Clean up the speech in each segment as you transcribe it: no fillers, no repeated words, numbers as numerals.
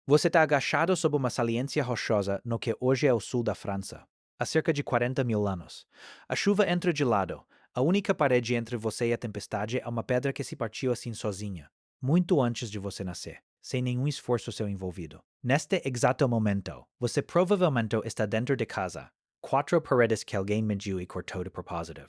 Você está agachado sob uma saliência rochosa no que hoje é o sul da França, há cerca de 40 mil anos. A chuva entra de lado. A única parede entre você e a tempestade é uma pedra que se partiu assim sozinha, muito antes de você nascer, sem nenhum esforço seu envolvido. Neste exato momento, você provavelmente está dentro de casa, quatro paredes que alguém mediu e cortou de propósito.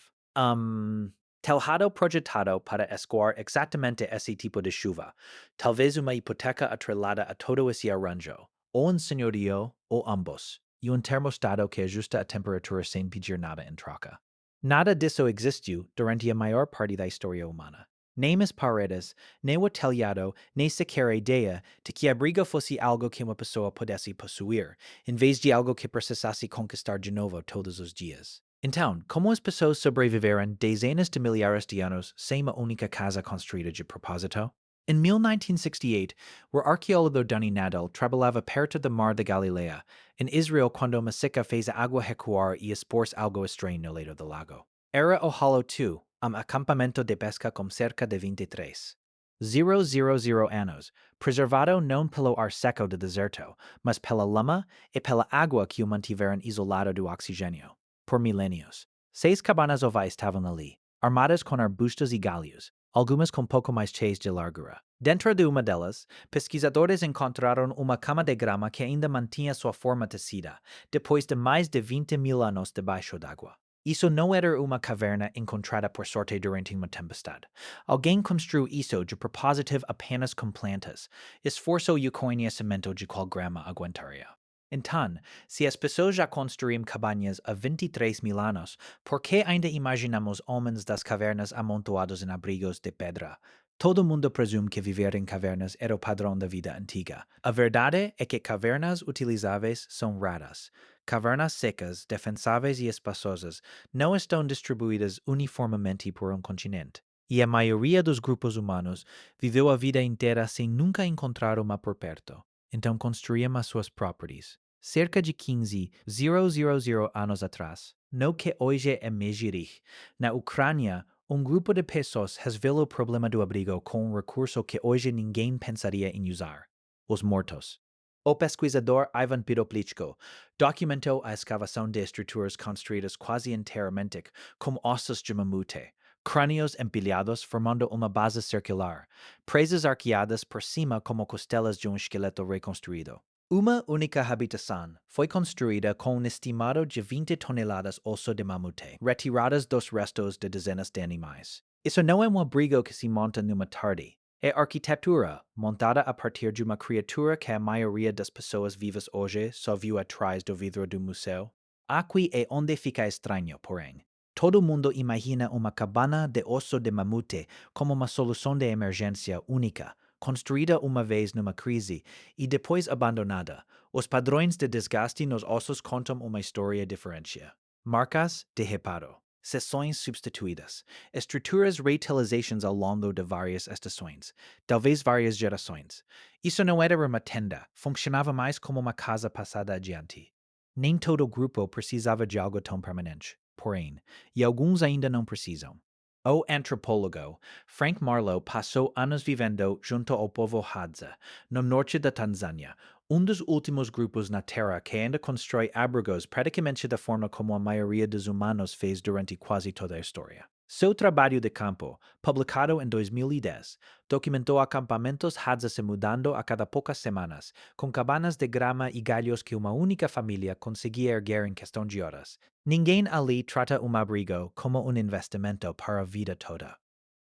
Telhado projetado para escoar exatamente esse tipo de chuva. Talvez uma hipoteca atrelada a todo esse arranjo, ou um senhorio, ou ambos, e um termostato que ajusta a temperatura sem pedir nada em troca. Nada disso existiu durante a maior parte da história humana. Nem as paredes, nem o telhado, nem sequer a ideia de que abrigo fosse algo que uma pessoa pudesse possuir, em vez de algo que precisasse conquistar de novo todos os dias. Então, como as pessoas sobreviveram dezenas de milhares de anos sem uma única casa construída de propósito? Em 1968, o arqueólogo Danny Nadal trabalhava perto do Mar da Galileia, em Israel, quando uma seca fez a água recuar e expor algo estranho no leito do lago. Era o Hollow 2, acampamento de pesca com cerca de 23,000 anos, preservado não pelo ar seco do deserto, mas pela lama e pela água que o mantiveram isolado do oxigênio por milênios. 6 cabanas ovais estavam ali, armadas com arbustos e galhos, algumas com pouco mais cheias de largura. Dentro de uma delas, pesquisadores encontraram uma cama de grama que ainda mantinha sua forma tecida, depois de mais de 20 mil anos debaixo d'água. Isso não era uma caverna encontrada por sorte durante uma tempestade. Alguém construiu isso de propósito apenas com plantas, esforço e o conhecimento de qual grama aguentaria. Então, se as pessoas já construíam cabanas há 23 mil anos, por que ainda imaginamos homens das cavernas amontoados em abrigos de pedra? Todo mundo presume que viver em cavernas era o padrão da vida antiga. A verdade é que cavernas utilizáveis são raras. Cavernas secas, defensáveis e espaçosas não estão distribuídas uniformemente por um continente. E a maioria dos grupos humanos viveu a vida inteira sem nunca encontrar uma por perto. Então construíam as suas properties. Cerca de 15,000 anos atrás, no que hoje é Mejirich, na Ucrânia, um grupo de pessoas resolveu o problema do abrigo com um recurso que hoje ninguém pensaria em usar: os mortos. O pesquisador Ivan Piroplichko documentou a escavação de estruturas construídas quase inteiramente com ossos de mamute, crânios empilhados formando uma base circular, presas arqueadas por cima como costelas de um esqueleto reconstruído. Uma única habitação foi construída com um estimado de 20 toneladas osso de mamute, retiradas dos restos de dezenas de animais. Isso não é um abrigo que se monta numa tarde. É arquitetura montada a partir de uma criatura que a maioria das pessoas vivas hoje só viu atrás do vidro do museu. Aqui é onde fica estranho, porém. Todo mundo imagina uma cabana de osso de mamute como uma solução de emergência única, construída uma vez numa crise e depois abandonada. Os padrões de desgaste nos ossos contam uma história diferente. Marcas de reparo, seções substituídas, estruturas reutilizations ao longo de várias estações, talvez várias gerações. Isso não era uma tenda, funcionava mais como uma casa passada adiante. Nem todo grupo precisava de algo tão permanente, porém, e alguns ainda não precisam. O antropólogo Frank Marlowe passou anos vivendo junto ao povo Hadza, no norte da Tanzânia, um dos últimos grupos na Terra que ainda constrói abrigos praticamente da forma como a maioria dos humanos fez durante quase toda a história. Seu trabalho de campo, publicado em 2010, documentou acampamentos Hadza se mudando a cada poucas semanas, com cabanas de grama e galhos que uma única família conseguia erguer em questão de horas. Ninguém ali trata um abrigo como um investimento para a vida toda.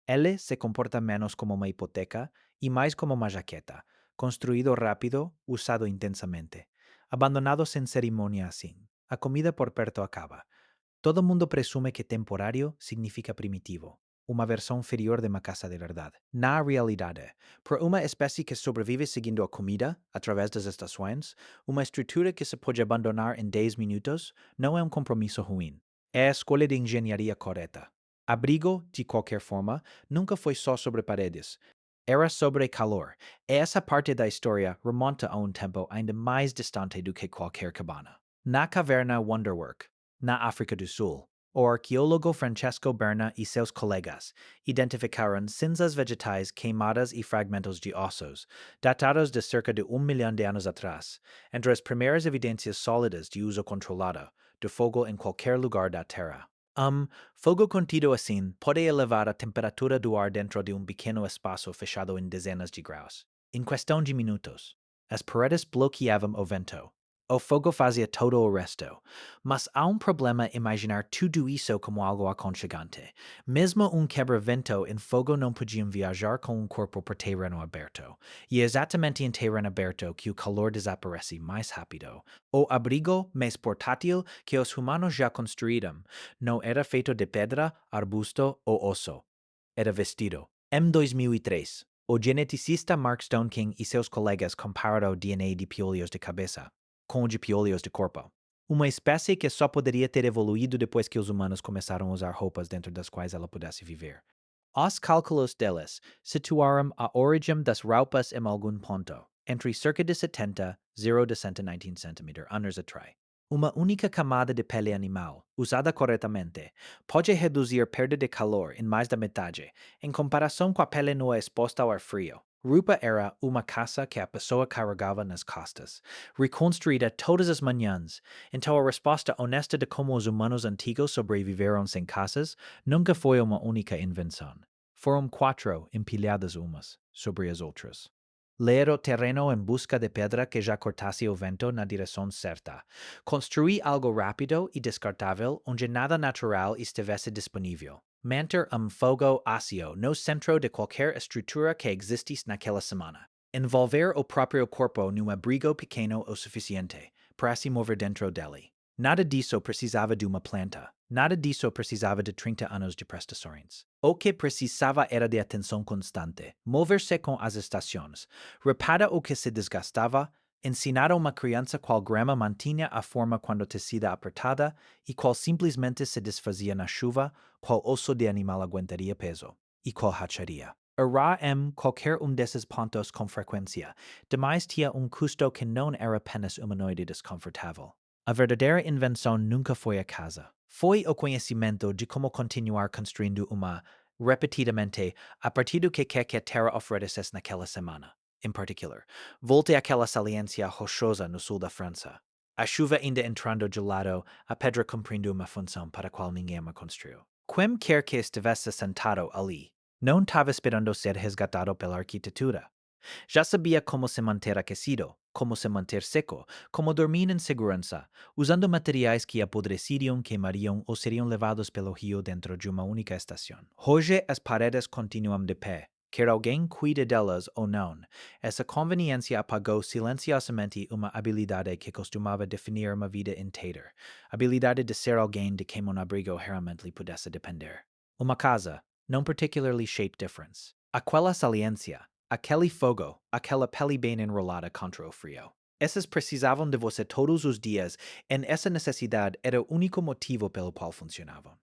Ele se comporta menos como uma hipoteca e mais como uma jaqueta, construído rápido, usado intensamente, abandonado sem cerimônia assim. A comida por perto acaba. Todo mundo presume que temporário significa primitivo, uma versão inferior de uma casa de verdade. Na realidade, por uma espécie que sobrevive seguindo a comida, através das estações, uma estrutura que se pode abandonar em 10 minutos não é um compromisso ruim. É a escolha de engenharia correta. Abrigo, de qualquer forma, nunca foi só sobre paredes. Era sobre calor. E essa parte da história remonta a um tempo ainda mais distante do que qualquer cabana. Na caverna Wonderwork, na África do Sul, O arqueólogo Francesco Berna e seus colegas identificaram cinzas vegetais queimadas e fragmentos de ossos, datados de cerca de 1 milhão de anos atrás, entre as primeiras evidências sólidas de uso controlado do fogo em qualquer lugar da Terra. Fogo contido assim pode elevar a temperatura do ar dentro de um pequeno espaço fechado em dezenas de graus. Em questão de minutos, as paredes bloqueavam o vento. O fogo fazia todo o resto. Mas há problema imaginar tudo isso como algo aconchegante. Mesmo quebra-vento em fogo não podia viajar com corpo por terreno aberto. E é exatamente em terreno aberto que o calor desaparece mais rápido. O abrigo mais portátil que os humanos já construíram não era feito de pedra, arbusto ou osso. Era vestido. Em 2003, o geneticista Mark Stone King e seus colegas compararam o DNA de piolhos de cabeça com o de piolhos de corpo. Uma espécie que só poderia ter evoluído depois que os humanos começaram a usar roupas dentro das quais ela pudesse viver. Os cálculos deles situaram a origem das roupas em algum ponto, entre cerca de 70 e 119 cm anos atrás. Uma única camada de pele animal, usada corretamente, pode reduzir perda de calor em mais da metade, em comparação com a pele nua exposta ao ar frio. Roupa era uma caça que a pessoa carregava nas costas, reconstruída todas as manhãs. Então a resposta honesta de como os humanos antigos sobreviveram sem caças nunca foi uma única invenção. Foram 4 empilhadas umas sobre as outras. Ler o terreno em busca de pedra que já cortasse o vento na direção certa. Construir algo rápido e descartável onde nada natural estivesse disponível. Manter fogo ácido no centro de qualquer estrutura que existisse naquela semana. Envolver o próprio corpo num abrigo pequeno o suficiente para se mover dentro dele. Nada disso precisava de uma planta. Nada disso precisava de 30 anos de prestações. O que precisava era de atenção constante, mover-se com as estações, reparar o que se desgastava, ensinar a uma criança qual grama mantinha a forma quando tecida apertada e qual simplesmente se desfazia na chuva, qual osso de animal aguentaria peso, e qual racharia. Errar qualquer desses pontos com frequência, demais tinha custo que não era apenas humanoide desconfortável. A verdadeira invenção nunca foi a casa. Foi o conhecimento de como continuar construindo uma, repetidamente, a partir do que quer que a Terra oferecesse naquela semana. Em particular, volte àquela saliência rochosa no sul da França. A chuva ainda entrando gelado, a pedra cumprindo uma função para a qual ninguém a construiu. Quem quer que estivesse sentado ali, não estava esperando ser resgatado pela arquitetura. Já sabia como se manter aquecido, como se manter seco, como dormir em segurança, usando materiais que apodreceriam, queimariam ou seriam levados pelo rio dentro de uma única estação. Hoje as paredes continuam de pé, quer alguém cuide delas ou não. Essa conveniência apagou silenciosamente uma habilidade que costumava definir uma vida inteira, a habilidade de ser alguém de quem um abrigo realmente lhe pudesse depender. Uma casa, não particularly shaped difference. Aquela saliência, aquele fogo, aquela pele bem enrolada contra o frio. Essas precisavam de você todos os dias, e essa necessidade era o único motivo pelo qual funcionavam.